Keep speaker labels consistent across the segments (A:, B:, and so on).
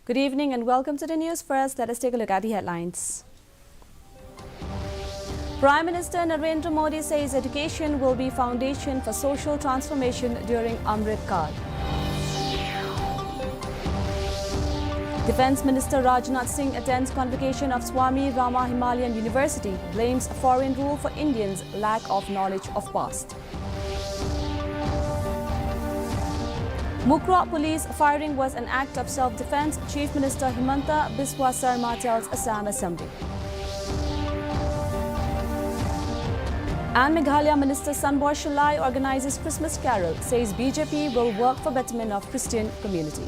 A: Good evening and welcome to the news. First, let us take a look at the headlines. Prime Minister Narendra Modi says education will be foundation for social transformation during Amrit Kaal. Defence Minister Rajnath Singh attends convocation of Swami Rama Himalayan University, blames foreign rule for Indians' lack of knowledge of past. Mukra police firing was an act of self-defence, Chief Minister Himanta Biswa Sarma tells Assam Assembly. And Meghalaya Minister Sanbor Shalai organises Christmas carol, says BJP will work for betterment of Christian community.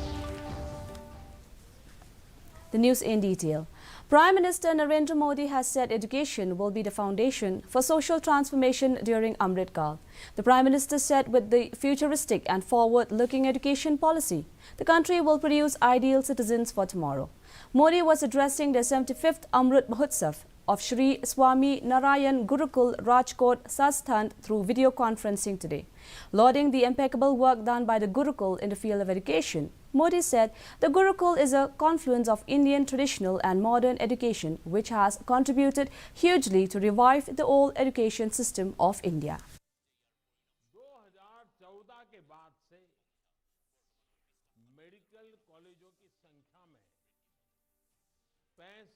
A: The news in detail. Prime Minister Narendra Modi has said education will be the foundation for social transformation during Amrit Kaal. The Prime Minister said with the futuristic and forward-looking education policy, the country will produce ideal citizens for tomorrow. Modi was addressing the 75th Amrit Mahotsav of Shri Swami Narayan Gurukul Rajkot Sasthan through video conferencing today. Lauding the impeccable work done by the Gurukul in the field of education, Modi said the Gurukul is a confluence of Indian traditional and modern education which has contributed hugely to revive the old education system of India.
B: 2014 के बाद से medical कॉलेजों की संख्या में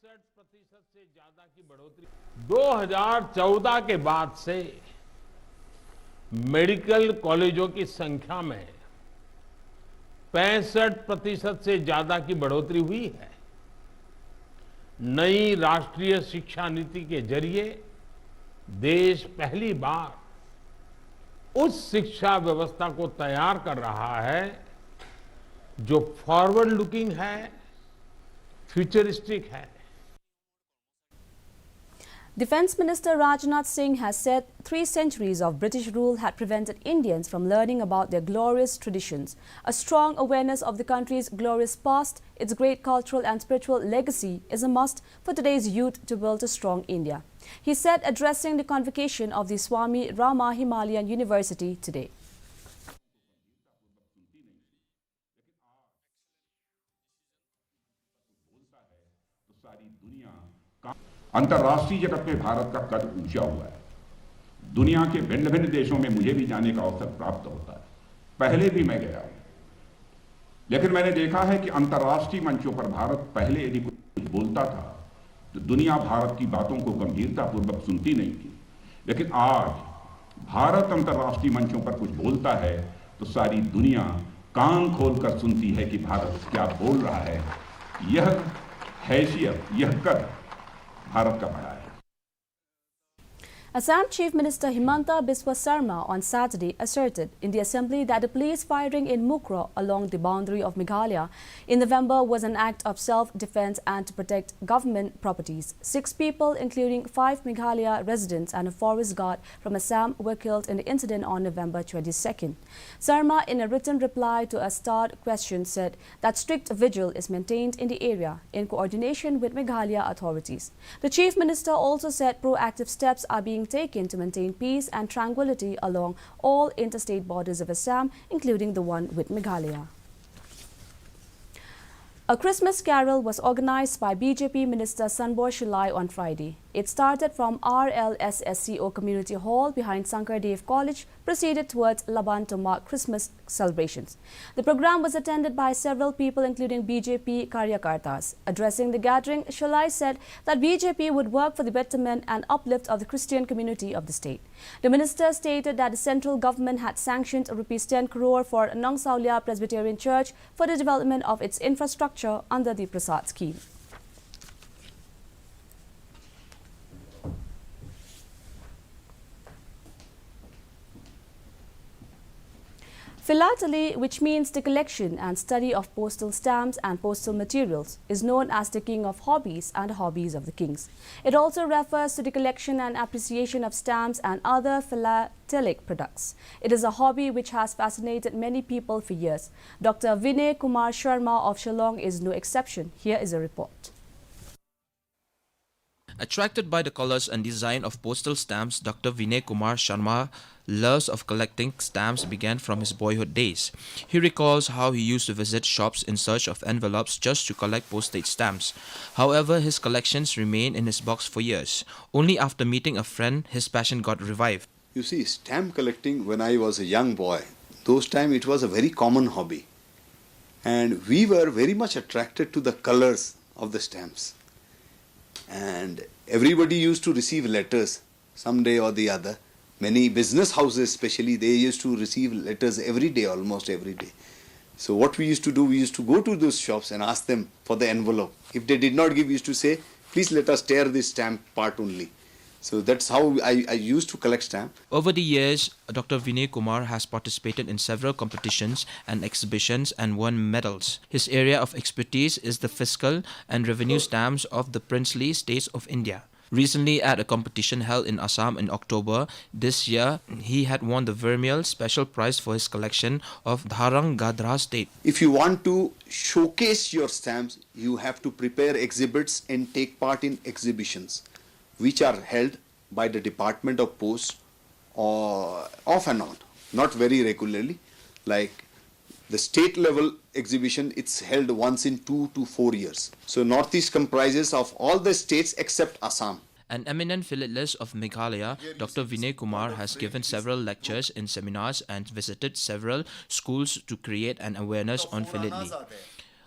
B: 65% से ज्यादा की बढ़ोतरी 2014 के बाद से मेडिकल कॉलेजों की संख्या में 65% से ज्यादा की बढ़ोतरी हुई है। नई राष्ट्रीय शिक्षा नीति के जरिए देश पहली बार उस शिक्षा व्यवस्था को तैयार कर रहा है जो फॉरवर्ड लुकिंग है, फ्यूचरिस्टिक है।
A: Defence Minister Rajnath Singh has said 3 centuries of British rule had prevented Indians from learning about their glorious traditions. A strong awareness of the country's glorious past, its great cultural and spiritual legacy is a must for today's youth to build a strong India. He said addressing the convocation of the Swami Rama Himalayan University today.
C: अंतर्राष्ट्रीय जगत में भारत का कद ऊंचा हुआ है। दुनिया के भिन्न भिन्न देशों में मुझे भी जाने का अवसर प्राप्त होता है। पहले भी मैं गया हूं, लेकिन मैंने देखा है कि अंतर्राष्ट्रीय मंचों पर भारत पहले यदि कुछ बोलता था तो दुनिया भारत की बातों को गंभीरतापूर्वक सुनती नहीं थी, लेकिन आज भारत अंतर्राष्ट्रीय मंचों पर कुछ बोलता है तो सारी दुनिया कान खोलकर सुनती है कि भारत क्या बोल रहा है। यह हैसियत, यह कद भारत का बड़ा है।
A: Assam Chief Minister Himanta Biswa Sarma on Saturday asserted in the assembly that the police firing in Mukra along the boundary of Meghalaya in November was an act of self-defense and to protect government properties. 6 people, including 5 Meghalaya residents and a forest guard from Assam, were killed in the incident on November 22nd. Sarma, in a written reply to a starred question, said that strict vigil is maintained in the area in coordination with Meghalaya authorities. The Chief Minister also said proactive steps are being taken to maintain peace and tranquility along all interstate borders of Assam, including the one with Meghalaya. A Christmas carol was organized by BJP Minister Sanbor Shalai on Friday. It started from RLSSCO Community Hall behind Sankardev College, proceeded towards Laban to mark Christmas celebrations. The program was attended by several people, including BJP Karyakartas. Addressing the gathering, Shalai said that BJP would work for the betterment and uplift of the Christian community of the state. The minister stated that the central government had sanctioned Rs 10 crore for Nong Saulia Presbyterian Church for the development of its infrastructure under the Prasad scheme. Philately, which means the collection and study of postal stamps and postal materials, is known as the king of hobbies and the hobbies of the kings. It also refers to the collection and appreciation of stamps and other philatelic products. It is a hobby which has fascinated many people for years. Dr. Vinay Kumar Sharma of Shillong is no exception. Here is a report.
D: Attracted by the colors and design of postal stamps, Dr. Vinay Kumar Sharma's loves of collecting stamps began from his boyhood days. He recalls how he used to visit shops in search of envelopes just to collect postage stamps. However, his collections remained in his box for years. Only after meeting a friend, his passion got revived.
E: You see, stamp collecting when I was a young boy, those times it was a very common hobby. And we were very much attracted to the colors of the stamps. And everybody used to receive letters someday or the other. Many business houses especially, they used to receive letters every day, almost every day. So what we used to do, we used to go to those shops and ask them for the envelope. If they did not give, we used to say, please let us tear this stamp part only. So that's how I used to collect stamps.
D: Over the years, Dr. Vinay Kumar has participated in several competitions and exhibitions and won medals. His area of expertise is the fiscal and revenue stamps of the princely states of India. Recently, at a competition held in Assam in October this year, he had won the Vermeil Special Prize for his collection of Dharang Gadra state.
E: If you want to showcase your stamps, you have to prepare exhibits and take part in exhibitions, which are held by the Department of Post or off and on, not very regularly. Like the state level exhibition, it's held once in 2 to 4 years. So Northeast comprises of all the states except Assam.
D: An eminent philatelist of Meghalaya, Dr. Vinay Kumar has given several lectures in seminars and visited several schools to create an awareness on philately.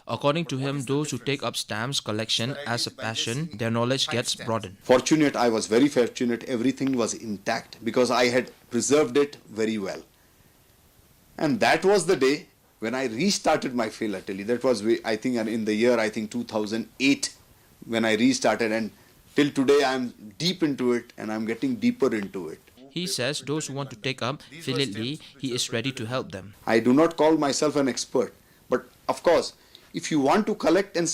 D: According to him, those who take up stamps collection as a passion, their knowledge gets broadened.
E: Fortunate, I was very fortunate, everything was intact because I had preserved it very well. And that was the day when I restarted my philately. That was, I think, in the year 2008 when I restarted, and till today I am deep into it and I am getting deeper into it.
D: He says those who want to take up philately, he is ready to help them.
E: I do not call myself an expert, but of course, if you want to collect and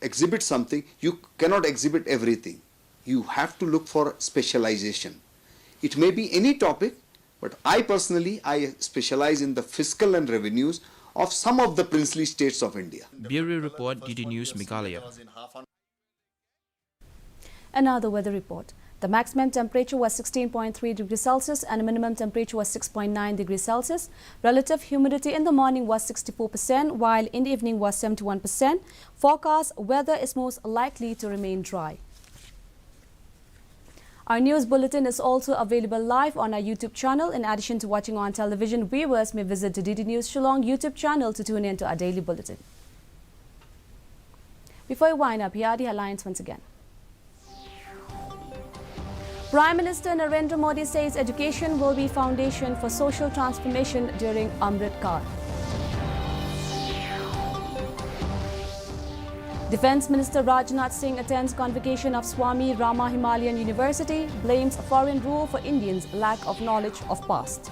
E: exhibit something, you cannot exhibit everything. You have to look for specialization. It may be any topic, but I personally, I specialize in the fiscal and revenues of some of the princely states of India.
D: Bureau Report, DD News, Meghalaya.
A: Another weather report. The maximum temperature was 16.3 degrees Celsius and the minimum temperature was 6.9 degrees Celsius. Relative humidity in the morning was 64%, while in the evening was 71%. Forecast weather is most likely to remain dry. Our news bulletin is also available live on our YouTube channel. In addition to watching on television, viewers may visit the DD News Shillong YouTube channel to tune in to our daily bulletin. Before we wind up, here are the headlines once again. Prime Minister Narendra Modi says education will be foundation for social transformation during Amrit Kaal. Defence Minister Rajnath Singh attends convocation of Swami Rama Himalayan University, blames foreign rule for Indians' lack of knowledge of past.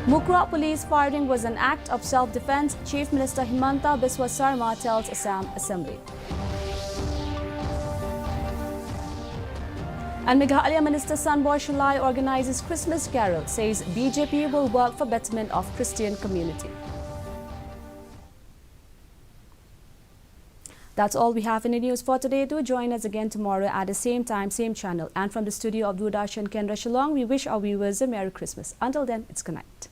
A: Mukra police firing was an act of self-defence, Chief Minister Himanta Biswa Sarma tells Assam Assembly. And Meghalaya Minister Sanboy Shalai organizes Christmas Carol, says BJP will work for betterment of Christian community. That's all we have in the news for today. Do join us again tomorrow at the same time, same channel. And from the studio of Doordarshan Kendra Shillong, we wish our viewers a Merry Christmas. Until then, it's good night.